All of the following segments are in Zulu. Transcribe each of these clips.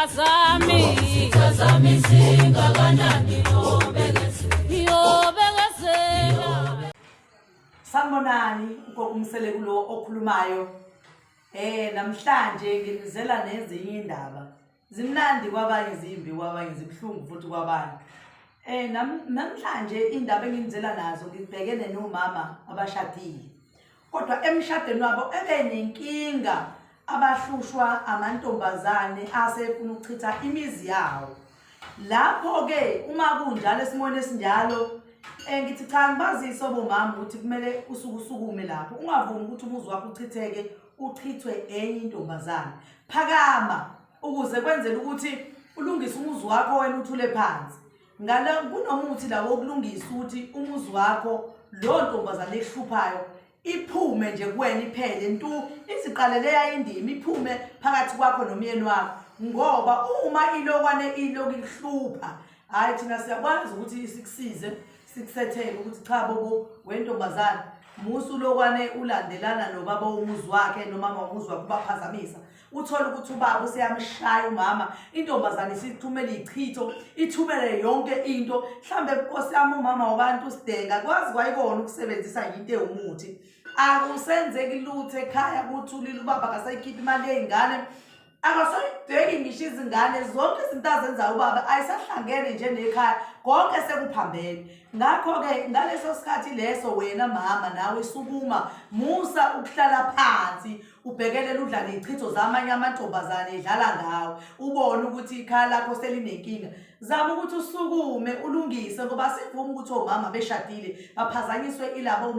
Sitazami singakanani yobegezela. Sanibonani ugogo Mseleku lo okhulumayo. Namhlanje nginizela nezinye indaba. Zimnandi kwabanye zimbi kwabanye zibhlungu futhi kwabanye. Namhlanje indaba enginizela nazo ngibhekene nomama abashadile. Kodwa emshadweni wabo ebenenkinga abahlushwa amantombazane asefuna ukuchitha imizi yawo. Lapho ke uma kunjalo esimone esinjalo ngithi cha ngibazise bomama ukuthi kumele usukume lapho ungavumi ukuthi umuzi wakho uchitheke uchithwe enye intombazane. Phakama ukuze kwenzele ukuthi ulungise umuzi wakho wena uthule phansi. Ngale kunomuthi la wokulungisa ukuthi umuzi wakho lo ntombazane ehluphayo iphume nje kuwena iphele ntu iziqalele yayindima iphume phakathi kwakho nomyeni wakho ngoba uma ilokwane ihlupha hayi thina siyakwazi ukuthi sikusize sikusethele ukuthi cha bobo wentombazana musu lokwane ulandelana nobaba umuzi wakhe nomama umuzi wakhe baphazamisa uthola ukuthi ubaba useyamshaya umama intombazane isithumela ichitho ithumele yonke into mhlambe inkosi yami umama wabantu sidenga kwazi kwayikona ukusebenzisa into ewumuthi akusenzeki lutho ekhaya kuthulile ubaba akasayikhipha imali yezingane akasoyibheki ngisho izingane zonke izinto azenzayo ubaba ayisahlangene nje nekhaya konke sekuphambene. Ngakho ke ngaleso sikhathi leso wena mama nawe sukuma musa ukuhlala phansi ubhekelele udlala ichitho zamanye amantombazane edlala ngawe ubone ukuthi ikhaya lakho selinenkinga. Zama ukuthi usukume ulungise ngoba sivuma ukuthi omama beshadile baphazanyiswe ilabo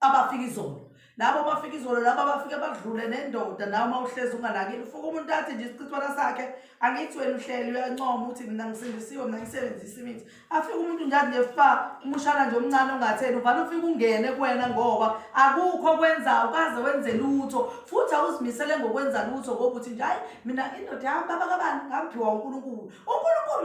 abafika izolo. Labo bafika izolo labo bafika bakudlule nendoda nawe mawuhlezi unganakile ufuka umuntu athi nje isichithwana sakhe angithi wena uhleli uyancoma ukuthi mina ngisindisiwe mina ngisebenzisa imithi afika umuntu nje anefa umushana nje omncane ongatheni uvana ufika ungene kuwena ngoba akukho kwenzayo ukaze wenze lutho futhi awuzimisele ngokwenza lutho ngoba uthi nje hayi mina indoda yami baba kabani ngaphiwa uNkulunkulu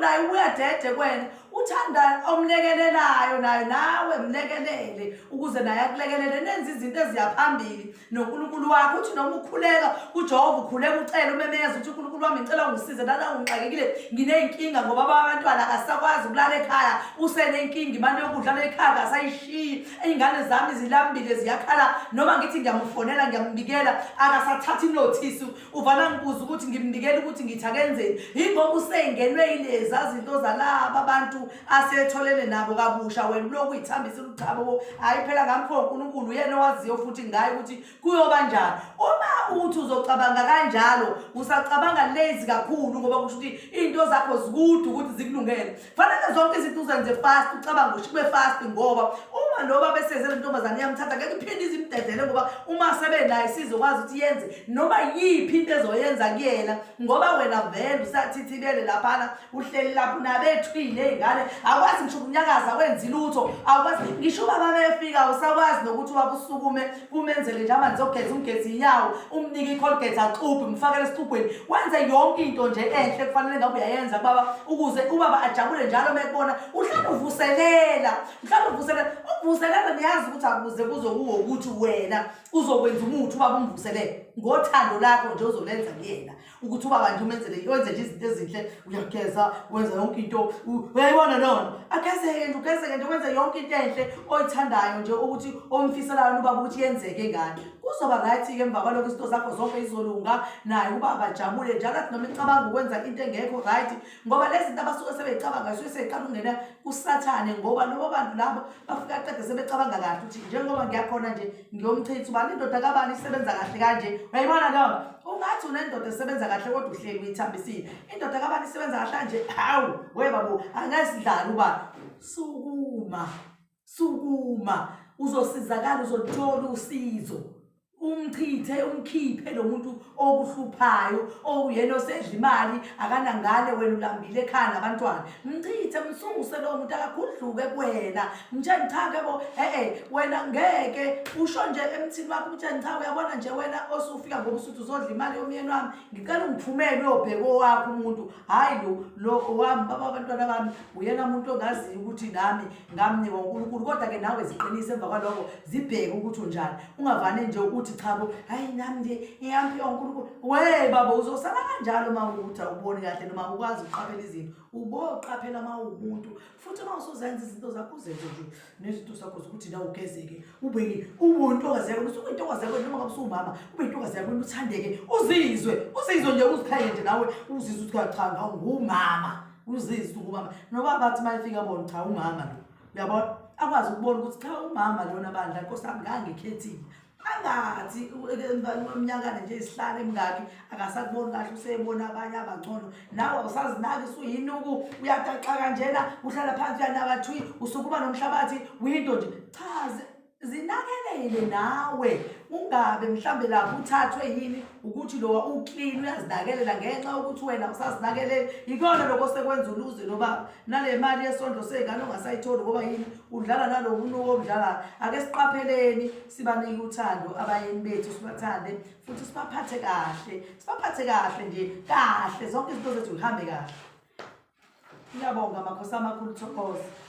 naye uyadede kuwena uthanda omlekelelayo nawe mlekelele ukuze naye akulekelele nenze izinto eziyaphambili noNkulunkulu wakho uthi noma ukhuleka uJehova ukhuleka ucela umemeza ukuthi uNkulunkulu wami ngicela ungisize lana ungixakekile nginenkinga ngoba abantwana akasakwazi ukulala ekhaya usenenkinga imali yokudlala ekhaya akasayishiyi izingane zami zilambile ziyakhala noma ngithi ngiyamfonela ngiyambikela akasathatha inotice uvana ngibuza ukuthi ngimbikela ukuthi ngithi akenzeni ingoba usengenwe ilezi izinto zalaba abantu asetholene nabo kabusha wena lokhu ithambisa uthabo hayi phela ngampho uNkulunkulu uyena owaziyo futhi ngaye ukuthi kuyoba njani. Uma uthi uzocabanga kanjalo usacabanga lazy kakhulu ngoba kusho ukuthi into zakho zikude ukuthi zikulungele. Fanele zonke izinto uzenze fast ucabanga ushikwe fast ngoba uma noba besezele intombazane yamthatha ngeke iphinde izimdedele ngoba uma sebenayo sizokwazi ukuthi yenze noma yiphi into ezoyenza kuyena ngoba wena vele usathithibele laphana uhleli lapho nabethwile izingane akwazi ngisho ukunyakaza wenza lutho akwazi ngisho baba befika usakwazi nokuthi wabusukume kumenzele nje amanzi ogeza umgezi inyawo umnike icolgate axubhe mfakele esixubhweni wenze yonke into nje enhle kufanele ngabe uyayenza baba ukuze ubaba ajabule njalo mekubona uhlala uvuselela ukuvuselela niyazi ukuthi akuze kuzokuwo ukuthi wena uzokwenza umuthi ubaba umvuselele ngothando lakho nje uzolenza kuyena ukuthi ubaba nje umenzele wenze nje izinto ezinhle uyageza wenza yonke into uyayibona nona agezeke nje wenze yonke into enhle oyithandayo nje ukuthi omfiselayo ubaba ukuthi yenzeke ngani kuzoba right ke emva kwalokho izinto zakho zonke izolunga naye ubaba ajabule njalo athi noma icabanga ukwenza into engekho right ngoba lezi zinto abasuke sebecabanga isuke seyiqala ungena kusathane ngoba lobo bantu labo bafika qede sebecabanga kahle ukuthi njengoba ngiyakhona nje ngiyomchitha ubani indoda kabani isebenza kahle kanje uyayibona noma ungathi unendoda esebenza kahle kodwa uhleli uyithambisile indoda kabani isebenza kahle nje hawu webabo angasidlala ubani sukuma uzosizakala uzothola usizo umchithe umkhiphe lo muntu okuhluphayo oyena osedla imali akanangane wena ulambile ekhaya nabantwana mchithe msunguse lo muntu akakhudluke kuwena mtshela cha ke bo wena ngeke usho nje emthini wakho mtshela cha uyabona nje wena osufika ngoba usuthi uzodla imali yomyeni wami ngicela ungiphumele uyobheka owakho umuntu hayi lo owami baba abantwana bami uyena umuntu ongaziyo ukuthi nami ngamnika uNkulunkulu kodwa ke nawe ziqinise emva kwaloko zibheke ukuthi unjani ungavane nje ukuthi uthi cha bo hayi nami nje ngiyaphi onkulunkulu we baba uzosala kanjalo mawukuthi awuboni kahle noma ukwazi uqaphela izinto uboqaphela mawumuntu futhi mawusuzenza izinto zakho uzenze nje nezinto zakho zokuthi na ugezeke ube ubuntokazi yakho usuke intokazi yakho noma ngabe usumama ube intokazi yakho uthandeke uzizwe nje uzikhaya nje nawe uzizwe uthi cha ngumama uzizwe ngumama noba bathi mayifika bona cha umama lo uyabona akwazi ukubona ukuthi cha umama lona bandla Nkosi yami ngangikhethile angathi umnyakana nje isihlale emngaki akasakuboni kahle usebona abanye abangcono nawe awusazinaki usuyinuku uyataxa kanjena uhlala phansi uyanakathwi usukuba nomhlabathi window nje cha zinakelele nawe ungabe mhlambe lapho uthathwe yini ukuthi lo uclean uyazinakelela ngenxa ukuthi wena usazinakelela ikona lokho sekwenza uluze noba nale mali yesondlo sengane ongasayitholi ngoba yini udlala nalo unuko omdlala ake siqapheleni sibanike uthando abayeni bethu sibathande futhi sibaphathe kahle nje kahle zonke izinto zethu zihambe kahle ngiyabonga makhosi amakhulu Thokoza